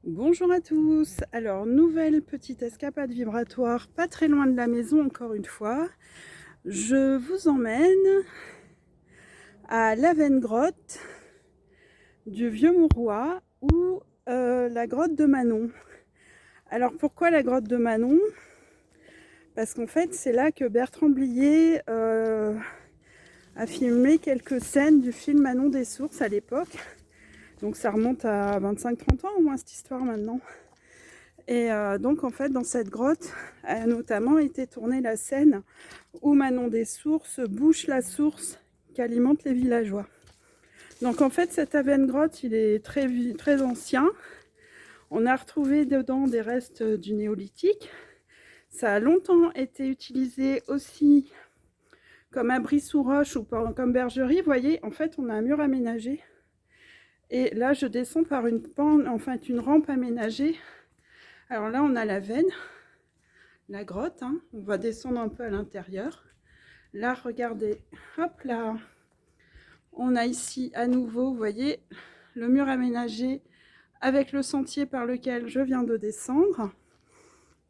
Bonjour à tous. Alors, nouvelle petite escapade vibratoire, pas très loin de la maison encore une fois. Je vous emmène à l'Avengrotte du Vieux-Mourois ou la grotte de Manon. Alors, pourquoi la grotte de Manon? Parce qu'en fait, c'est là que Bertrand Blier a filmé quelques scènes du film Manon des Sources à l'époque. Donc ça remonte à 25-30 ans au moins cette histoire maintenant. Et donc en fait dans cette grotte a notamment été tournée la scène où Manon des Sources bouche la source qui alimente les villageois. Donc en fait cet Avengrotte il est très ancien. On a retrouvé dedans des restes du néolithique. Ça a longtemps été utilisé aussi comme abri sous roche ou comme bergerie. Vous voyez, en fait on a un mur aménagé. Et là je descends par une pente, enfin une rampe aménagée. Alors là on a la veine, la grotte, hein. On va descendre un peu à l'intérieur. Là, regardez, hop là, on a ici à nouveau, vous voyez, le mur aménagé avec le sentier par lequel je viens de descendre.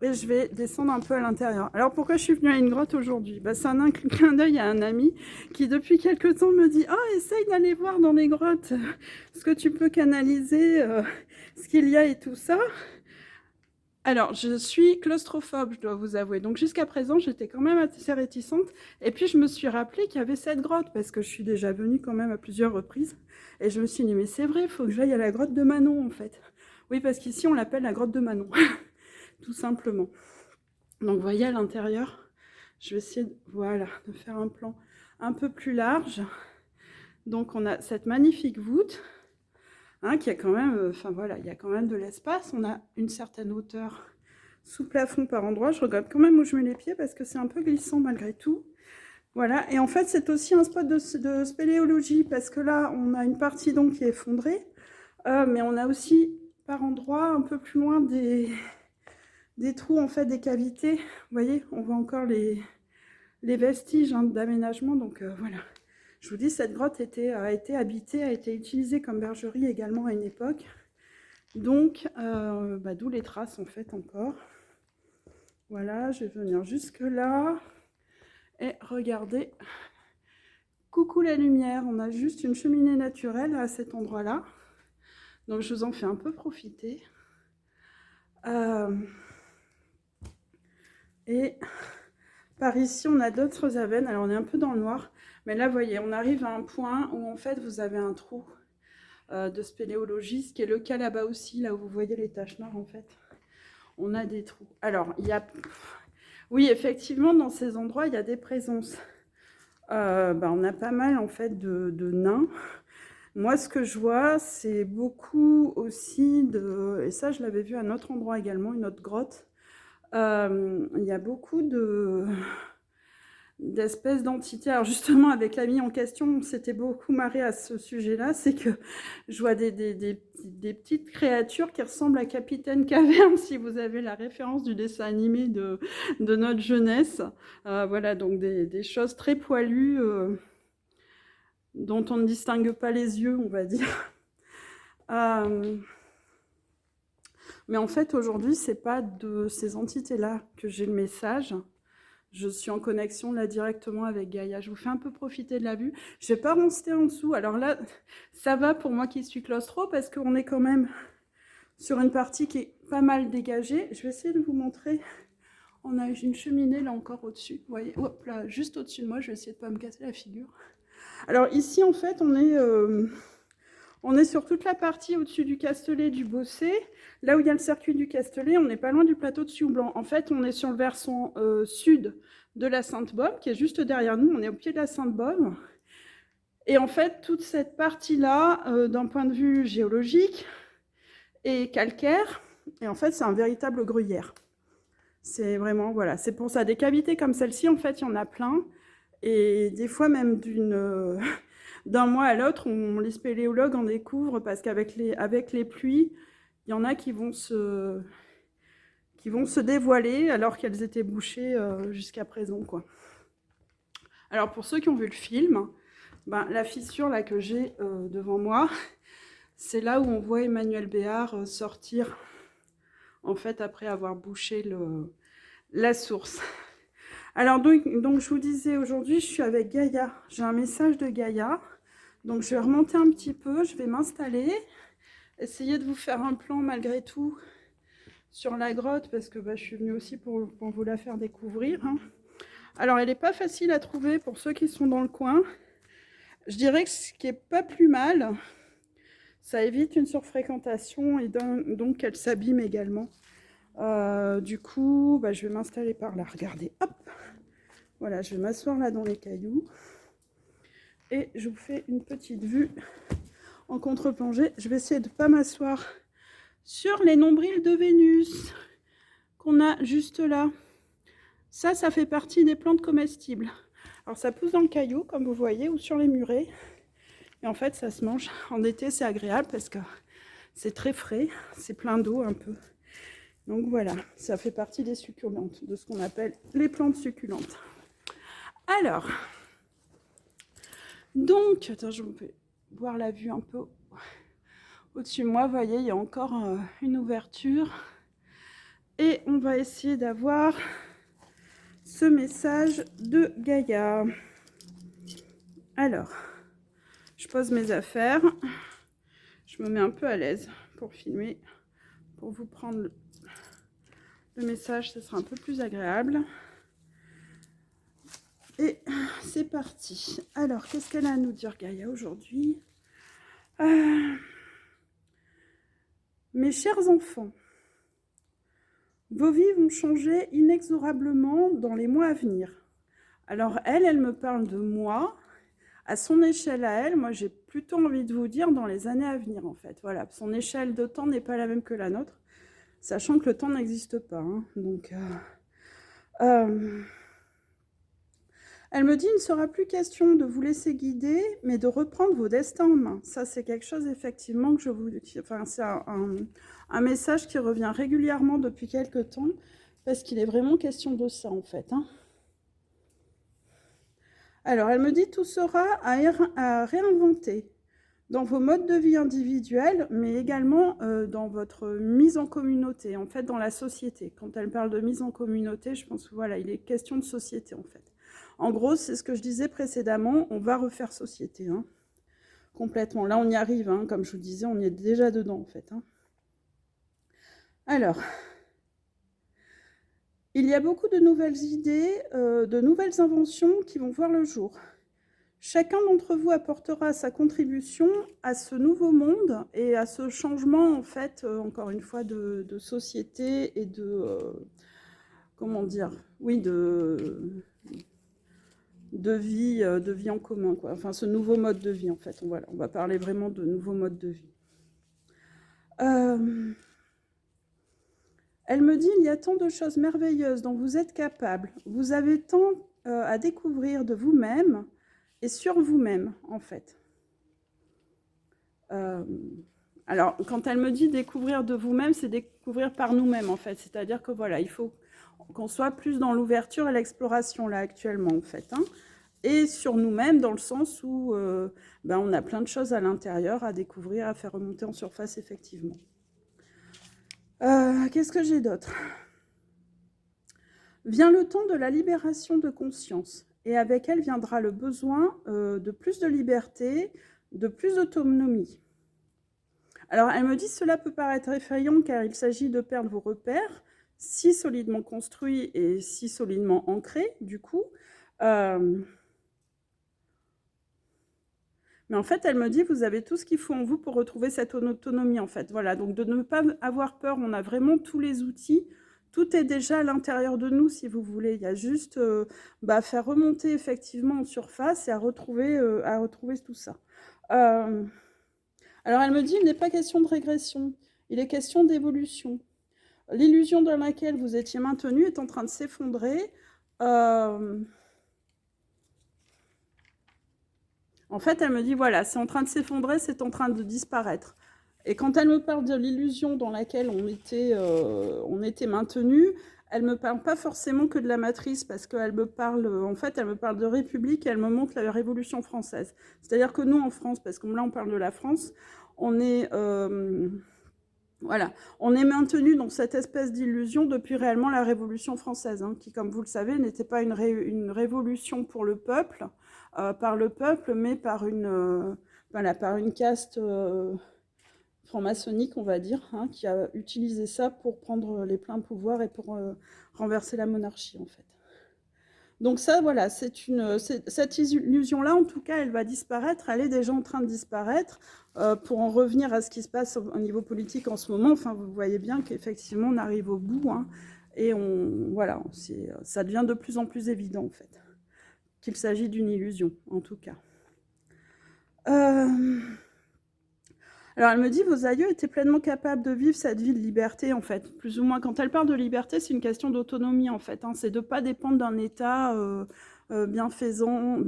Et je vais descendre un peu à l'intérieur. Alors pourquoi je suis venue à une grotte aujourd'hui? C'est un clin d'œil à un ami qui depuis quelque temps me dit « Oh, essaye d'aller voir dans les grottes ce que tu peux canaliser, ce qu'il y a et tout ça ». Alors, je suis claustrophobe, je dois vous avouer. Donc, jusqu'à présent, j'étais quand même assez réticente. Et puis, je me suis rappelé qu'il y avait cette grotte, parce que je suis déjà venue quand même à plusieurs reprises. Et je me suis dit, mais c'est vrai, il faut que j'aille à la grotte de Manon, en fait. Oui, parce qu'ici, on l'appelle la grotte de Manon, tout simplement. Donc, vous voyez à l'intérieur, je vais essayer, voilà, de faire un plan un peu plus large. Donc, on a cette magnifique voûte, hein, qui a quand même, voilà, il y a quand même de l'espace. On a une certaine hauteur sous plafond par endroit. Je regarde quand même où je mets les pieds parce que c'est un peu glissant malgré tout. Voilà, et en fait c'est aussi un spot de spéléologie parce que là on a une partie donc qui est effondrée, mais on a aussi par endroits un peu plus loin des trous, en fait, des cavités. Vous voyez, on voit encore les vestiges, hein, d'aménagement, donc voilà. Je vous dis, cette grotte a été habitée, a été utilisée comme bergerie également à une époque. Donc, d'où les traces en fait encore. Voilà, je vais venir jusque là. Et regardez. Coucou la lumière, on a juste une cheminée naturelle à cet endroit-là. Donc je vous en fais un peu profiter. Et par ici, on a d'autres avennes. Alors on est un peu dans le noir. Mais là, vous voyez, on arrive à un point où en fait, vous avez un trou de spéléologie, ce qui est le cas là-bas aussi, là où vous voyez les taches noires en fait. On a des trous. Alors, il y a... Oui, effectivement, dans ces endroits, il y a des présences. On a pas mal en fait de nains. Moi, ce que je vois, c'est beaucoup aussi de... Et ça, je l'avais vu à un autre endroit également, une autre grotte. Il y a beaucoup d'espèces d'entités. Alors justement, avec l'ami en question, on s'était beaucoup marré à ce sujet-là. C'est que je vois des petites créatures qui ressemblent à Capitaine Caverne, si vous avez la référence du dessin animé de notre jeunesse. Voilà, donc des choses très poilues dont on ne distingue pas les yeux, on va dire. Mais en fait, aujourd'hui, c'est pas de ces entités-là que j'ai le message. Je suis en connexion là directement avec Gaïa. Je vous fais un peu profiter de la vue. Je vais pas rester en dessous. Alors là, ça va pour moi qui suis claustro parce qu'on est quand même sur une partie qui est pas mal dégagée. Je vais essayer de vous montrer. On a une cheminée là encore au-dessus. Vous voyez, hop là, juste au-dessus de moi. Je vais essayer de pas me casser la figure. Alors ici, en fait, on est sur toute la partie au-dessus du Castelet du Bossé. Là où il y a le circuit du Castelet, on n'est pas loin du plateau de Sioux-Blanc. En fait, on est sur le versant sud de la Sainte-Baume, qui est juste derrière nous. On est au pied de la Sainte-Baume. Et en fait, toute cette partie-là, d'un point de vue géologique, est calcaire. Et en fait, c'est un véritable gruyère. C'est vraiment, voilà, c'est pour ça. Des cavités comme celle-ci, en fait, il y en a plein. Et des fois, même d'un mois à l'autre, les spéléologues en découvrent parce qu'avec les pluies, il y en a qui vont se dévoiler alors qu'elles étaient bouchées jusqu'à présent, quoi. Alors pour ceux qui ont vu le film, la fissure là que j'ai devant moi, C'est là où on voit Emmanuel Béard sortir, en fait, après avoir bouché la source. Alors, donc, je vous disais, aujourd'hui, je suis avec Gaïa. J'ai un message de Gaïa. Donc, je vais remonter un petit peu, je vais m'installer, essayer de vous faire un plan malgré tout sur la grotte, parce que je suis venue aussi pour vous la faire découvrir. Hein. Alors, elle n'est pas facile à trouver pour ceux qui sont dans le coin. Je dirais que ce qui n'est pas plus mal, ça évite une surfréquentation et donc qu'elle s'abîme également. Du coup, je vais m'installer par là. Regardez, hop. Voilà, je vais m'asseoir là dans les cailloux. Et je vous fais une petite vue en contre-plongée. Je vais essayer de ne pas m'asseoir sur les nombrils de Vénus qu'on a juste là. Ça fait partie des plantes comestibles. Alors ça pousse dans le caillou, comme vous voyez, ou sur les murets. Et en fait, ça se mange. En été, c'est agréable parce que c'est très frais. C'est plein d'eau un peu. Donc voilà, ça fait partie des succulentes, de ce qu'on appelle les plantes succulentes. Alors, donc, attends, je vais voir la vue un peu au-dessus de moi. Vous voyez, il y a encore une ouverture. Et on va essayer d'avoir ce message de Gaïa. Alors, je pose mes affaires. Je me mets un peu à l'aise pour filmer, pour vous prendre le message, ce sera un peu plus agréable. Et c'est parti. Alors, qu'est-ce qu'elle a à nous dire, Gaïa, aujourd'hui? Mes chers enfants, vos vies vont changer inexorablement dans les mois à venir. Alors, elle me parle de moi. À son échelle à elle, moi, j'ai plutôt envie de vous dire dans les années à venir, en fait. Voilà, son échelle de temps n'est pas la même que la nôtre, sachant que le temps n'existe pas. Hein. Donc, elle me dit, il ne sera plus question de vous laisser guider, mais de reprendre vos destins en main. Ça, c'est quelque chose, effectivement, que je vous... Enfin, c'est un message qui revient régulièrement depuis quelques temps, parce qu'il est vraiment question de ça, en fait. Hein. Alors, elle me dit, tout sera à réinventer dans vos modes de vie individuels, mais également dans votre mise en communauté, en fait, dans la société. Quand elle parle de mise en communauté, je pense que voilà, il est question de société, en fait. En gros, c'est ce que je disais précédemment, on va refaire société, hein, complètement. Là, on y arrive, hein, comme je vous disais, on y est déjà dedans, en fait. Hein. Alors, il y a beaucoup de nouvelles idées, de nouvelles inventions qui vont voir le jour. Chacun d'entre vous apportera sa contribution à ce nouveau monde et à ce changement, en fait, encore une fois, de société et de... comment dire? Oui, de vie en commun, quoi. Enfin, ce nouveau mode de vie, en fait. Voilà, on va parler vraiment de nouveau mode de vie. Elle me dit, il y a tant de choses merveilleuses dont vous êtes capable. Vous avez tant à découvrir de vous-même et sur vous-même, en fait. Alors, quand elle me dit découvrir de vous-même, c'est découvrir par nous-mêmes, en fait. C'est-à-dire que, voilà, il faut qu'on soit plus dans l'ouverture et l'exploration, là, actuellement, en fait. Hein. Et sur nous-mêmes, dans le sens où on a plein de choses à l'intérieur à découvrir, à faire remonter en surface, effectivement. Qu'est-ce que j'ai d'autre? Vient le temps de la libération de conscience, et avec elle viendra le besoin de plus de liberté, de plus d'autonomie. Alors, elle me dit, cela peut paraître effrayant car il s'agit de perdre vos repères, si solidement construits et si solidement ancrés, du coup. Mais en fait, elle me dit, vous avez tout ce qu'il faut en vous pour retrouver cette autonomie, en fait. Voilà, donc de ne pas avoir peur, on a vraiment tous les outils. Tout est déjà à l'intérieur de nous, si vous voulez. Il y a juste faire remonter effectivement en surface et à retrouver tout ça. Alors, elle me dit, il n'est pas question de régression, il est question d'évolution. L'illusion dans laquelle vous étiez maintenu est en train de s'effondrer. En fait, elle me dit, voilà, c'est en train de s'effondrer, c'est en train de disparaître. Et quand elle me parle de l'illusion dans laquelle on était maintenu, elle ne me parle pas forcément que de la matrice, parce qu'elle me parle, en fait, elle me parle de République et elle me montre la Révolution française. C'est-à-dire que nous, en France, parce que là, on parle de la France, on est... voilà, on est maintenu dans cette espèce d'illusion depuis réellement la Révolution française, hein, qui, comme vous le savez, n'était pas une révolution pour le peuple, par le peuple, mais par voilà, par une caste franc-maçonnique, on va dire, hein, qui a utilisé ça pour prendre les pleins pouvoirs et pour renverser la monarchie, en fait. Donc ça, voilà, cette illusion-là, en tout cas, elle va disparaître, elle est déjà en train de disparaître. Pour en revenir à ce qui se passe au niveau politique en ce moment, enfin, vous voyez bien qu'effectivement, on arrive au bout, hein, et voilà, ça devient de plus en plus évident, en fait, qu'il s'agit d'une illusion, en tout cas. Alors, elle me dit, vos aïeux étaient pleinement capables de vivre cette vie de liberté, en fait, plus ou moins. Quand elle parle de liberté, c'est une question d'autonomie, en fait, hein. C'est de ne pas dépendre d'un État bienfaisant,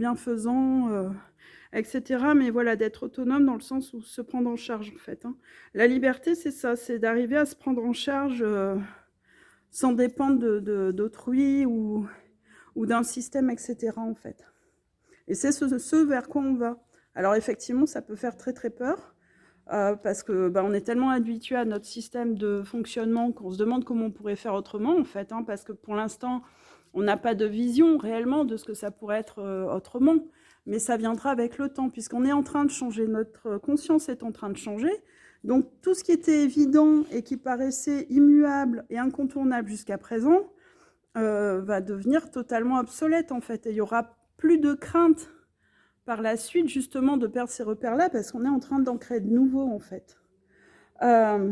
etc. Mais voilà, d'être autonome dans le sens où se prendre en charge, en fait, hein. La liberté, c'est ça, c'est d'arriver à se prendre en charge sans dépendre d'autrui ou d'un système, etc., en fait. Et c'est ce vers quoi on va. Alors, effectivement, ça peut faire très, très peur. Parce que on est tellement habitué à notre système de fonctionnement qu'on se demande comment on pourrait faire autrement, en fait, hein, parce que pour l'instant, on n'a pas de vision réellement de ce que ça pourrait être autrement, mais ça viendra avec le temps, puisqu'on est en train de changer, notre conscience est en train de changer, donc tout ce qui était évident et qui paraissait immuable et incontournable jusqu'à présent va devenir totalement obsolète, en fait, et il n'y aura plus de crainte par la suite, justement, de perdre ces repères-là, parce qu'on est en train d'en créer de nouveaux, en fait. Alors,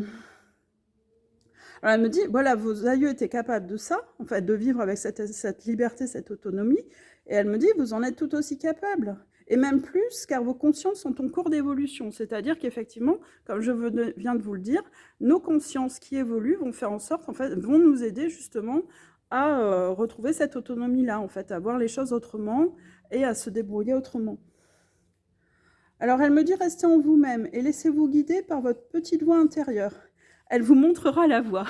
elle me dit, voilà, vos aïeux étaient capables de ça, en fait, de vivre avec cette liberté, cette autonomie, et elle me dit, vous en êtes tout aussi capables, et même plus, car vos consciences sont en cours d'évolution, c'est-à-dire qu'effectivement, comme je viens de vous le dire, nos consciences qui évoluent vont faire en sorte, en fait, vont nous aider, justement, à retrouver cette autonomie-là, en fait, à voir les choses autrement, et à se débrouiller autrement. Alors elle me dit, restez en vous-même et laissez-vous guider par votre petite voix intérieure. Elle vous montrera la voie.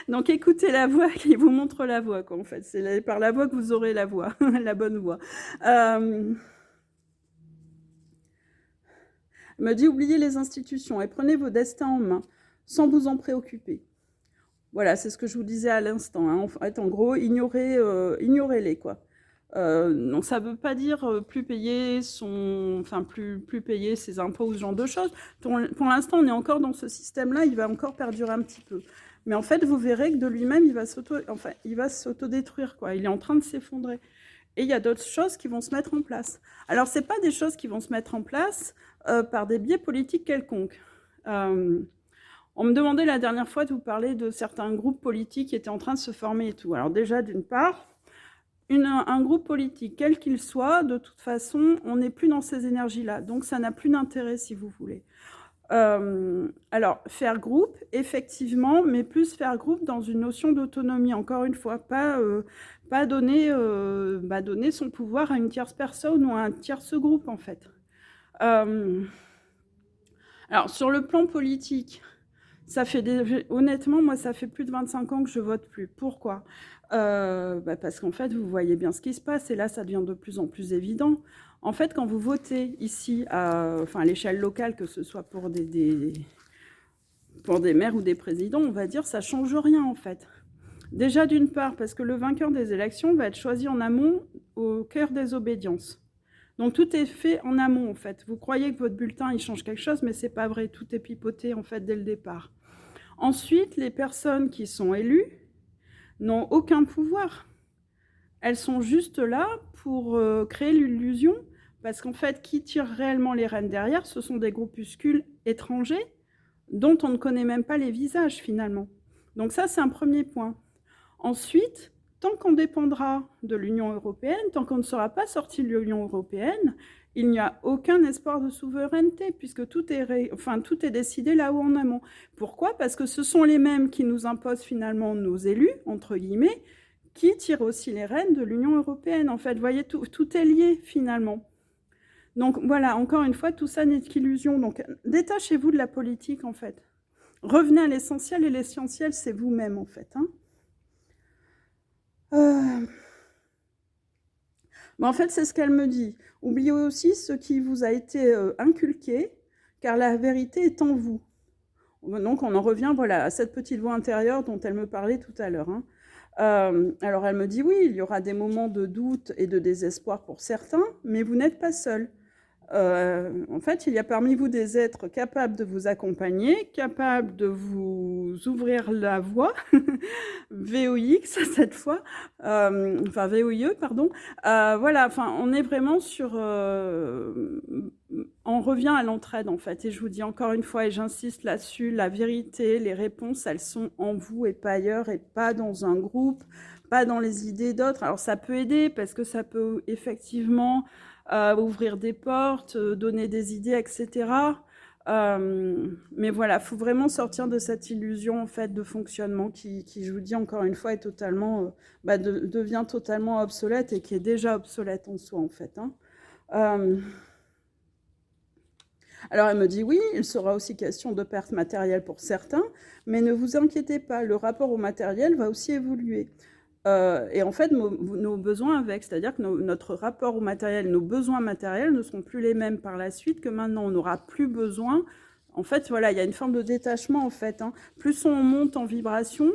Donc écoutez la voix qui vous montre la voie, quoi, en fait. C'est par la voix que vous aurez la voie, la bonne voie. Elle me dit, oubliez les institutions et prenez vos destins en main, sans vous en préoccuper. Voilà, c'est ce que je vous disais à l'instant, hein. En fait, en gros, ignorez-les, quoi. Donc ça ne veut pas dire plus payer plus payer ses impôts ou ce genre de choses. Pour l'instant, on est encore dans ce système-là, il va encore perdurer un petit peu. Mais en fait, vous verrez que de lui-même, il va s'autodétruire, quoi. Il est en train de s'effondrer. Et il y a d'autres choses qui vont se mettre en place. Alors, ce n'est pas des choses qui vont se mettre en place par des biais politiques quelconques. On me demandait la dernière fois de vous parler de certains groupes politiques qui étaient en train de se former et tout. Alors déjà, d'une part, un groupe politique, quel qu'il soit, de toute façon, on n'est plus dans ces énergies-là. Donc, ça n'a plus d'intérêt, si vous voulez. Alors, faire groupe, effectivement, mais plus faire groupe dans une notion d'autonomie. Encore une fois, pas donner son pouvoir à une tierce personne ou à un tierce groupe, en fait. Alors, sur le plan politique, honnêtement, moi, ça fait plus de 25 ans que je vote plus. Pourquoi ? Parce qu'en fait, vous voyez bien ce qui se passe, et là, ça devient de plus en plus évident. En fait, quand vous votez ici, à l'échelle locale, que ce soit pour des maires ou des présidents, on va dire, ça ne change rien, en fait. Déjà, d'une part, parce que le vainqueur des élections va être choisi en amont, au cœur des obédiences. Donc, tout est fait en amont, en fait. Vous croyez que votre bulletin, il change quelque chose, mais ce n'est pas vrai. Tout est pipoté, en fait, dès le départ. Ensuite, les personnes qui sont élues n'ont aucun pouvoir. Elles sont juste là pour créer l'illusion, parce qu'en fait, qui tire réellement les rênes derrière, ce sont des groupuscules étrangers dont on ne connaît même pas les visages, finalement. Donc ça, c'est un premier point. Ensuite, tant qu'on dépendra de l'Union européenne, tant qu'on ne sera pas sorti de l'Union européenne, il n'y a aucun espoir de souveraineté, puisque tout est décidé là-haut en amont. Pourquoi ? Parce que ce sont les mêmes qui nous imposent finalement nos élus, entre guillemets, qui tirent aussi les rênes de l'Union européenne. En fait, vous voyez, tout est lié finalement. Donc voilà, encore une fois, tout ça n'est qu'illusion. Donc détachez-vous de la politique, en fait. Revenez à l'essentiel, et l'essentiel, c'est vous-même, en fait, hein. En fait, c'est ce qu'elle me dit. Oubliez aussi ce qui vous a été inculqué, car la vérité est en vous. Donc on en revient voilà, à cette petite voix intérieure dont elle me parlait tout à l'heure. Hein. Alors elle me dit oui, il y aura des moments de doute et de désespoir pour certains, mais vous n'êtes pas seul. En fait, il y a parmi vous des êtres capables de vous accompagner, capables de vous ouvrir la voie, VOX cette fois, enfin VOIE, pardon. Voilà, enfin, on est vraiment sur... on revient à l'entraide, en fait. Et je vous dis encore une fois, et j'insiste là-dessus, la vérité, les réponses, elles sont en vous et pas ailleurs, et pas dans un groupe, pas dans les idées d'autres. Alors, ça peut aider, parce que ça peut effectivement... ouvrir des portes, donner des idées, etc. Mais voilà, il faut vraiment sortir de cette illusion en fait de fonctionnement qui je vous dis encore une fois, est totalement, devient totalement obsolète et qui est déjà obsolète en soi en fait. Hein. Alors elle me dit oui, il sera aussi question de perte matérielle pour certains, mais ne vous inquiétez pas, le rapport au matériel va aussi évoluer. Et en fait, nos besoins avec, c'est-à-dire que notre rapport au matériel, nos besoins matériels ne seront plus les mêmes par la suite que maintenant. On n'aura plus besoin. En fait, voilà, il y a une forme de détachement, en fait. Hein. Plus on monte en vibration,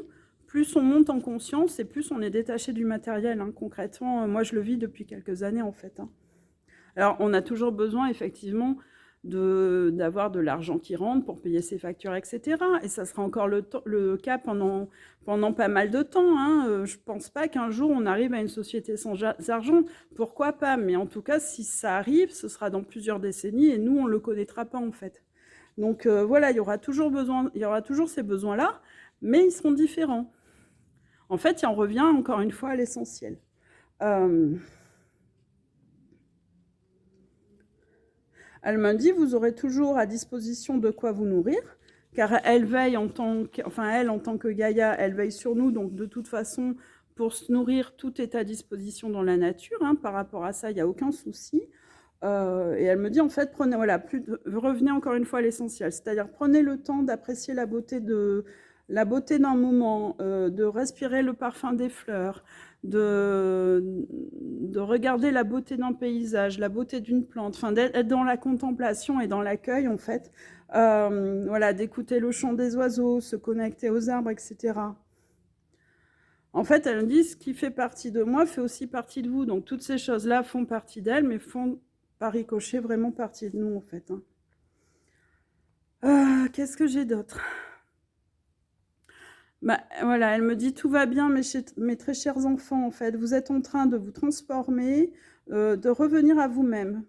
plus on monte en conscience et plus on est détaché du matériel. Hein. Concrètement, moi, je le vis depuis quelques années, en fait. Hein. Alors, on a toujours besoin, effectivement, d'avoir de l'argent qui rentre pour payer ses factures, etc. Et ça sera encore le cas pendant pas mal de temps. Hein. Je ne pense pas qu'un jour on arrive à une société sans argent. Pourquoi pas? Mais en tout cas, si ça arrive, ce sera dans plusieurs décennies et nous, on ne le connaîtra pas en fait. Donc voilà, il y aura toujours ces besoins-là, mais ils seront différents. En fait, on revient encore une fois à l'essentiel. Elle m'a dit, vous aurez toujours à disposition de quoi vous nourrir, car elle veille en tant que Gaïa, elle veille sur nous, donc de toute façon, pour se nourrir, tout est à disposition dans la nature. Hein, par rapport à ça, il n'y a aucun souci. Et elle me dit, en fait, revenez encore une fois à l'essentiel, c'est-à-dire prenez le temps d'apprécier la beauté d'un moment, de respirer le parfum des fleurs, de regarder la beauté d'un paysage, la beauté d'une plante, enfin d'être dans la contemplation et dans l'accueil en fait, voilà, d'écouter le chant des oiseaux, se connecter aux arbres, etc. En fait, elle me dit, ce qui fait partie de moi fait aussi partie de vous, donc toutes ces choses-là font partie d'elle, mais font par ricochet vraiment partie de nous en fait. Hein. Qu'est-ce que j'ai d'autre ? Voilà, elle me dit tout va bien, mes très chers enfants, en fait, vous êtes en train de vous transformer, de revenir à vous-même.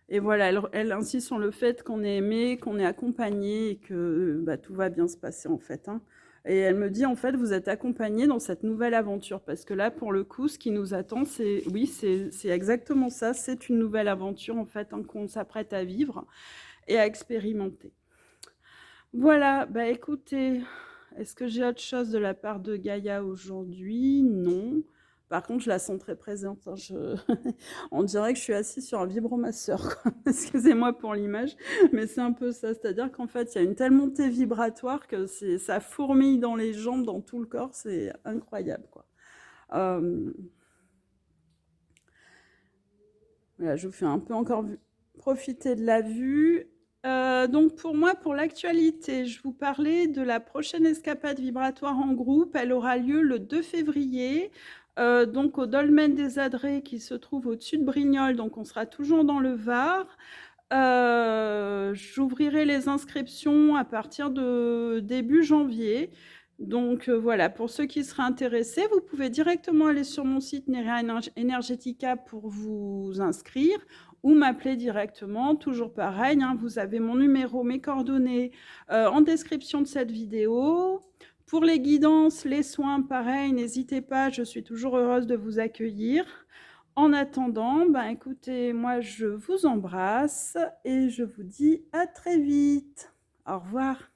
Et voilà, elle insiste sur le fait qu'on est aimé, qu'on est accompagné et que tout va bien se passer en fait. Hein. Et elle me dit en fait, vous êtes accompagné dans cette nouvelle aventure parce que là, pour le coup, ce qui nous attend, c'est exactement ça, c'est une nouvelle aventure en fait hein, qu'on s'apprête à vivre et à expérimenter. Voilà, écoutez. Est-ce que j'ai autre chose de la part de Gaïa aujourd'hui? Non. Par contre, je la sens très présente. Hein. On dirait que je suis assise sur un vibromasseur. Excusez-moi pour l'image, mais c'est un peu ça. C'est-à-dire qu'en fait, il y a une telle montée vibratoire que ça fourmille dans les jambes, dans tout le corps. C'est incroyable. Quoi. Voilà, je vous fais un peu encore profiter de la vue. Donc pour moi, pour l'actualité, je vous parlais de la prochaine escapade vibratoire en groupe. Elle aura lieu le 2 février, donc au Dolmen des Adrets qui se trouve au-dessus de Brignoles. Donc on sera toujours dans le Var. J'ouvrirai les inscriptions à partir de début janvier. Donc voilà, pour ceux qui seraient intéressés, vous pouvez directement aller sur mon site Nerea Energetica pour vous inscrire ou m'appeler directement, toujours pareil, hein, vous avez mon numéro, mes coordonnées en description de cette vidéo. Pour les guidances, les soins, pareil, n'hésitez pas, je suis toujours heureuse de vous accueillir. En attendant, écoutez, moi je vous embrasse et je vous dis à très vite. Au revoir.